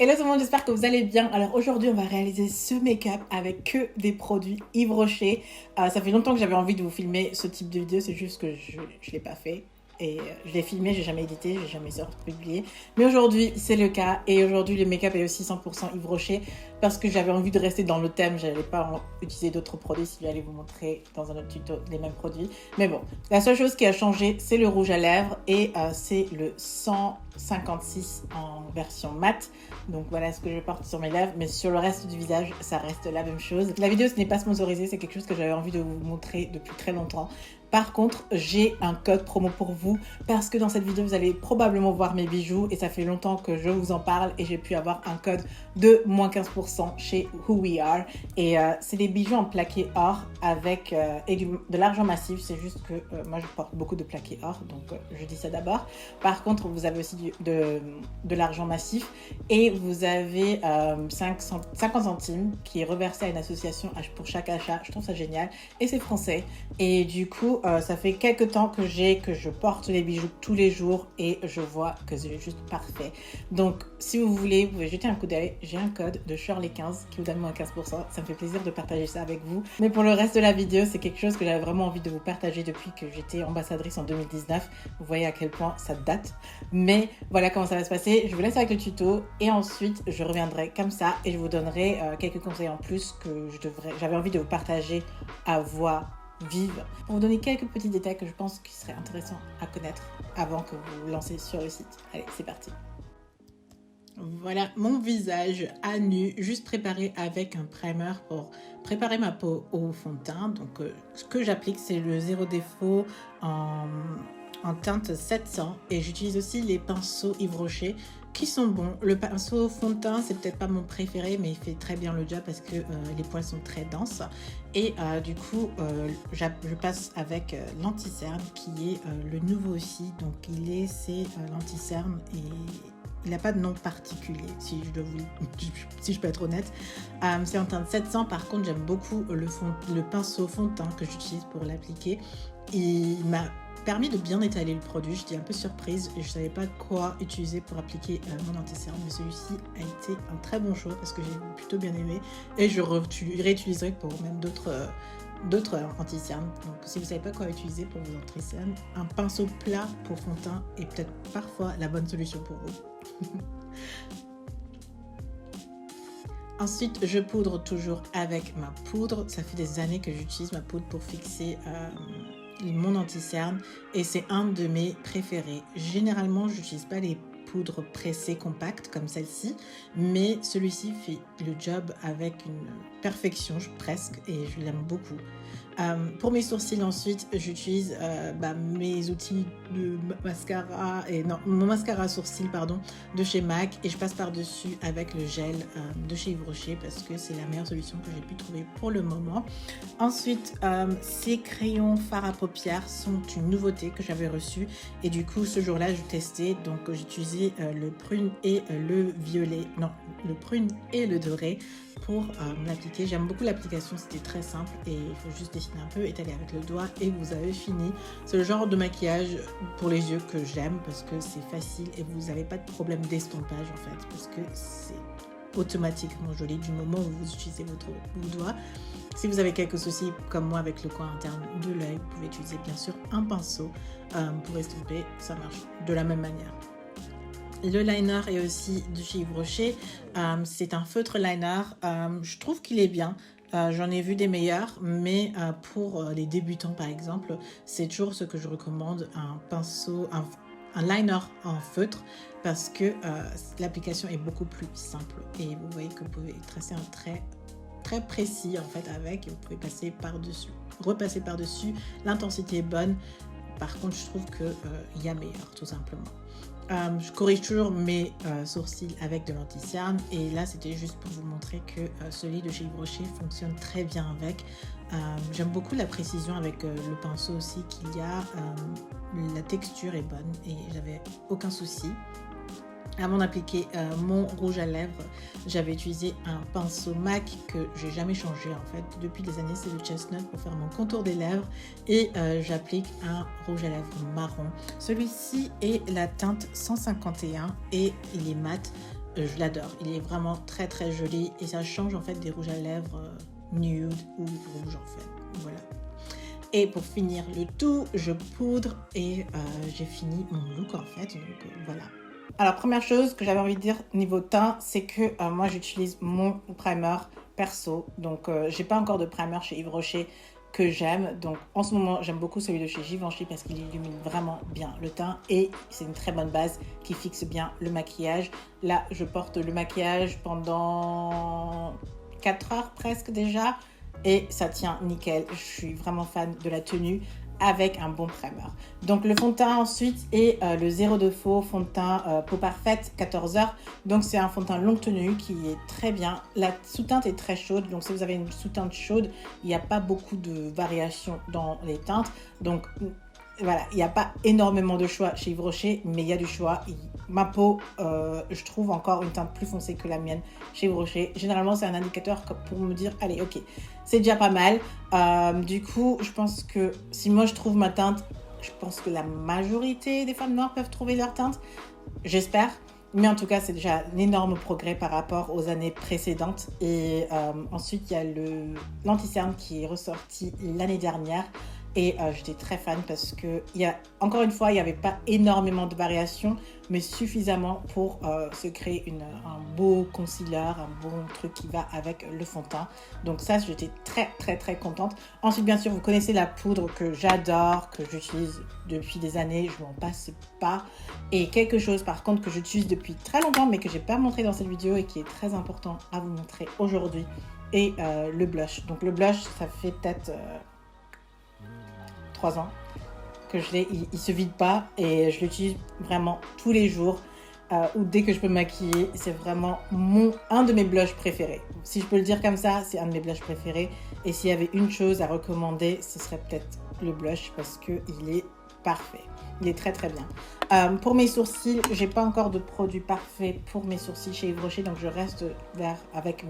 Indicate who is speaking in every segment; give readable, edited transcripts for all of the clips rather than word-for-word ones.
Speaker 1: Hello tout le monde, j'espère que vous allez bien. Alors aujourd'hui, on va réaliser ce make-up avec que des produits Yves Rocher. Ça fait longtemps que j'avais envie de vous filmer ce type de vidéo, c'est juste que je ne l'ai pas fait. Et je l'ai filmé, j'ai jamais édité, j'ai jamais sorti publié. Mais aujourd'hui, c'est le cas. Et aujourd'hui, le make-up est aussi 100% Yves Rocher parce que j'avais envie de rester dans le thème. Je n'allais pas utiliser d'autres produits si j'allais vous montrer dans un autre tuto les mêmes produits. Mais bon, la seule chose qui a changé, c'est le rouge à lèvres et c'est le 156 en version mat. Donc voilà ce que je porte sur mes lèvres, mais sur le reste du visage, ça reste la même chose. La vidéo, ce n'est pas sponsorisé, c'est quelque chose que j'avais envie de vous montrer depuis très longtemps. Par contre, j'ai un code promo pour vous parce que dans cette vidéo, vous allez probablement voir mes bijoux et ça fait longtemps que je vous en parle et j'ai pu avoir un code de moins 15% chez Who We Are. Et c'est des bijoux en plaqué or avec de l'argent massif. C'est juste que moi, je porte beaucoup de plaqué or, donc je dis ça d'abord. Par contre, vous avez aussi de l'argent massif et vous avez 50 centimes qui est reversé à une association pour chaque achat. Je trouve ça génial et c'est français. Et du coup, ça fait quelques temps que je porte les bijoux tous les jours et je vois que c'est juste parfait. Donc, si vous voulez, vous pouvez jeter un coup d'œil. J'ai un code de Shirley15 qui vous donne moins 15%. Ça me fait plaisir de partager ça avec vous. Mais pour le reste de la vidéo, c'est quelque chose que j'avais vraiment envie de vous partager depuis que j'étais ambassadrice en 2019. Vous voyez à quel point ça date. Mais voilà comment ça va se passer. Je vous laisse avec le tuto et ensuite, je reviendrai comme ça et je vous donnerai quelques conseils en plus que j'avais envie de vous partager à voix vive pour vous donner quelques petits détails que je pense qu'il serait intéressant à connaître avant que vous vous lancez sur le site. Allez, c'est parti. Voilà mon visage à nu, juste préparé avec un primer pour préparer ma peau au fond de teint. Donc ce que j'applique, c'est le zéro défaut en teinte 700 et j'utilise aussi les pinceaux Yves Rocher qui sont bons. Le pinceau fond de teint, c'est peut-être pas mon préféré, mais il fait très bien le job parce que les poils sont très denses. Et du coup, je passe avec l'anti-cerne qui est le nouveau aussi. Donc c'est l'anti-cerne et il n'a pas de nom particulier, si je peux être honnête. C'est en teinte 700, par contre, j'aime beaucoup le pinceau fond de teint que j'utilise pour l'appliquer. Il m'a permis de bien étaler le produit. J'étais un peu surprise et je ne savais pas quoi utiliser pour appliquer mon anti-cerne, mais celui-ci a été un très bon choix parce que j'ai plutôt bien aimé et je réutiliserai pour même d'autres anti-cernes. Donc si vous ne savez pas quoi utiliser pour vos anti-cernes, un pinceau plat pour fond de teint est peut-être parfois la bonne solution pour vous. Ensuite, je poudre toujours avec ma poudre. Ça fait des années que j'utilise ma poudre pour fixer mon anti-cerne et c'est un de mes préférés. Généralement, je n'utilise pas les poudres pressées compactes comme celle-ci, mais celui-ci fait le job avec une perfection presque et je l'aime beaucoup. Pour mes sourcils ensuite, j'utilise mes outils de mascara mon mascara sourcil de chez MAC et je passe par-dessus avec le gel de chez Yves Rocher parce que c'est la meilleure solution que j'ai pu trouver pour le moment. Ensuite, ces crayons fards à paupières sont une nouveauté que j'avais reçue et du coup ce jour-là je testais, donc j'utilisais le prune et le violet, non, le prune et le doré pour l'appliquer. J'aime beaucoup l'application, c'était très simple et il faut juste dessiner un peu, étaler avec le doigt et vous avez fini. C'est le genre de maquillage pour les yeux que j'aime parce que c'est facile et vous n'avez pas de problème d'estompage en fait parce que c'est automatiquement joli du moment où vous utilisez vos doigts. Si vous avez quelques soucis comme moi avec le coin interne de l'œil, vous pouvez utiliser bien sûr un pinceau pour estomper, ça marche de la même manière. Le liner est aussi de chez Yves Rocher, c'est un feutre liner, je trouve qu'il est bien, j'en ai vu des meilleurs, mais pour les débutants par exemple, c'est toujours ce que je recommande, un liner en feutre, parce que l'application est beaucoup plus simple et vous voyez que vous pouvez tracer un trait très précis en fait avec et vous pouvez repasser par-dessus, l'intensité est bonne, par contre je trouve qu'il y a meilleur tout simplement. Je corrige toujours mes sourcils avec de l'anti-cerne et là c'était juste pour vous montrer que celui de chez Yves Rocher fonctionne très bien avec. J'aime beaucoup la précision avec le pinceau aussi qu'il y a, la texture est bonne et j'avais aucun souci. Avant d'appliquer mon rouge à lèvres, j'avais utilisé un pinceau MAC que j'ai jamais changé en fait. Depuis des années, c'est le Chestnut pour faire mon contour des lèvres et j'applique un rouge à lèvres marron. Celui-ci est la teinte 151 et il est mat. je l'adore. Il est vraiment très très joli et ça change en fait des rouges à lèvres nude ou rouge en fait. Voilà. Et pour finir le tout, je poudre et j'ai fini mon look en fait. Donc voilà. Alors première chose que j'avais envie de dire niveau teint, c'est que moi j'utilise mon primer perso. Donc j'ai pas encore de primer chez Yves Rocher que j'aime. Donc en ce moment j'aime beaucoup celui de chez Givenchy parce qu'il illumine vraiment bien le teint et c'est une très bonne base qui fixe bien le maquillage. Là je porte le maquillage pendant 4 heures presque déjà. Et ça tient nickel. Je suis vraiment fan de la tenue avec un bon primer. Donc le fond de teint ensuite est le Zéro de Faux fond de teint peau parfaite 14 heures. Donc c'est un fond de teint longue tenue qui est très bien. La sous-teinte est très chaude. Donc si vous avez une sous-teinte chaude, il n'y a pas beaucoup de variations dans les teintes. Donc voilà, il n'y a pas énormément de choix chez Yves Rocher, mais il y a du choix. Ma peau, je trouve encore une teinte plus foncée que la mienne chez Yves Rocher. Généralement, c'est un indicateur pour me dire, allez, ok, c'est déjà pas mal. Du coup, je pense que si moi je trouve ma teinte, je pense que la majorité des femmes noires peuvent trouver leur teinte. J'espère. Mais en tout cas, c'est déjà un énorme progrès par rapport aux années précédentes. Et ensuite, il y a l'anti-cerne qui est ressorti l'année dernière. Et j'étais très fan parce que, encore une fois, il n'y avait pas énormément de variations, mais suffisamment pour se créer un beau concealer, un bon truc qui va avec le fond de teint. Donc ça, j'étais très, très, très contente. Ensuite, bien sûr, vous connaissez la poudre que j'adore, que j'utilise depuis des années. Je ne m'en passe pas. Et quelque chose, par contre, que j'utilise depuis très longtemps, mais que je n'ai pas montré dans cette vidéo et qui est très important à vous montrer aujourd'hui, est le blush. Donc le blush, ça fait peut-être 3 ans que je l'ai, il se vide pas et je l'utilise vraiment tous les jours ou dès que je peux me maquiller. C'est vraiment un de mes blushs préférés. Si je peux le dire comme ça, c'est un de mes blushs préférés. Et s'il y avait une chose à recommander, ce serait peut-être le blush parce qu'il est parfait. Il est très très bien. Pour mes sourcils, j'ai pas encore de produit parfait pour mes sourcils chez Yves Rocher, donc je reste avec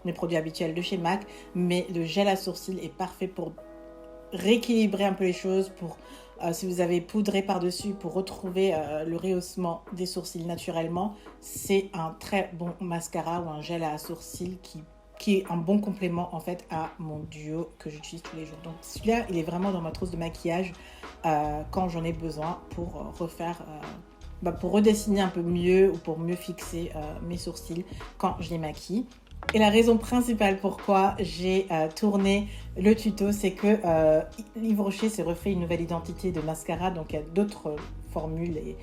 Speaker 1: mes produits habituels de chez MAC. Mais le gel à sourcils est parfait pour rééquilibrer un peu les choses, pour si vous avez poudré par-dessus pour retrouver le rehaussement des sourcils naturellement. C'est un très bon mascara ou un gel à sourcils qui est un bon complément en fait à mon duo que j'utilise tous les jours. Donc celui-là, il est vraiment dans ma trousse de maquillage quand j'en ai besoin pour refaire pour redessiner un peu mieux ou pour mieux fixer mes sourcils quand je les maquille. Et la raison principale pourquoi j'ai tourné le tuto, c'est que Yves Rocher s'est refait une nouvelle identité de mascara. Donc il y a d'autres formules, les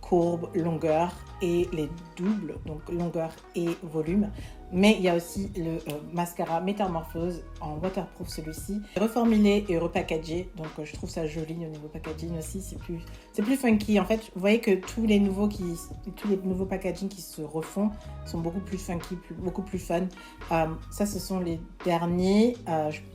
Speaker 1: courbes, longueur et les doubles, donc longueur et volume. Mais il y a aussi le mascara Métamorphose en waterproof, celui-ci. Reformulé et repackagé, donc je trouve ça joli au niveau packaging aussi, c'est plus funky. En fait, vous voyez que tous les nouveaux packaging qui se refont sont beaucoup plus funky, beaucoup plus fun. Ça, ce sont les derniers.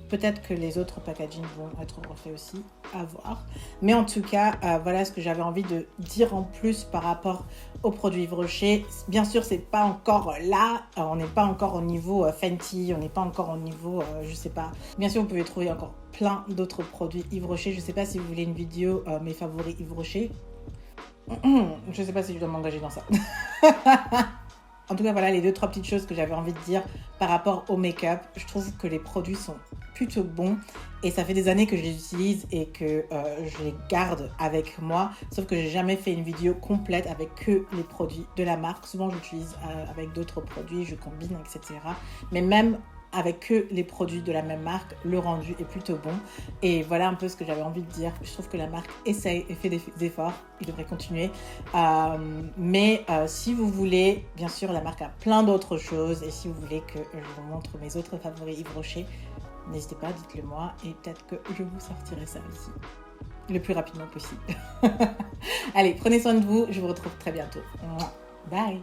Speaker 1: Peut-être que les autres packaging vont être refaits aussi, à voir. Mais en tout cas, voilà ce que j'avais envie de dire en plus par rapport aux produits Yves Rocher. Bien sûr, c'est pas encore là, on n'est pas encore au niveau Fenty, on n'est pas encore au niveau, je sais pas. Bien sûr, vous pouvez trouver encore plein d'autres produits Yves Rocher. Je sais pas si vous voulez une vidéo mes favoris Yves Rocher. Je sais pas si je dois m'engager dans ça. En tout cas, voilà les 2-3 petites choses que j'avais envie de dire par rapport au make-up. Je trouve que les produits sont plutôt bons et ça fait des années que je les utilise et que je les garde avec moi. Sauf que j'ai jamais fait une vidéo complète avec que les produits de la marque. Souvent, j'utilise avec d'autres produits, je combine, etc. Mais même avec que les produits de la même marque, le rendu est plutôt bon. Et voilà un peu ce que j'avais envie de dire. Je trouve que la marque essaye et fait des efforts. Il devrait continuer. Mais si vous voulez, bien sûr, la marque a plein d'autres choses. Et si vous voulez que je vous montre mes autres favoris Yves Rocher, n'hésitez pas, dites-le moi. Et peut-être que je vous sortirai ça aussi le plus rapidement possible. Allez, prenez soin de vous. Je vous retrouve très bientôt. Bye!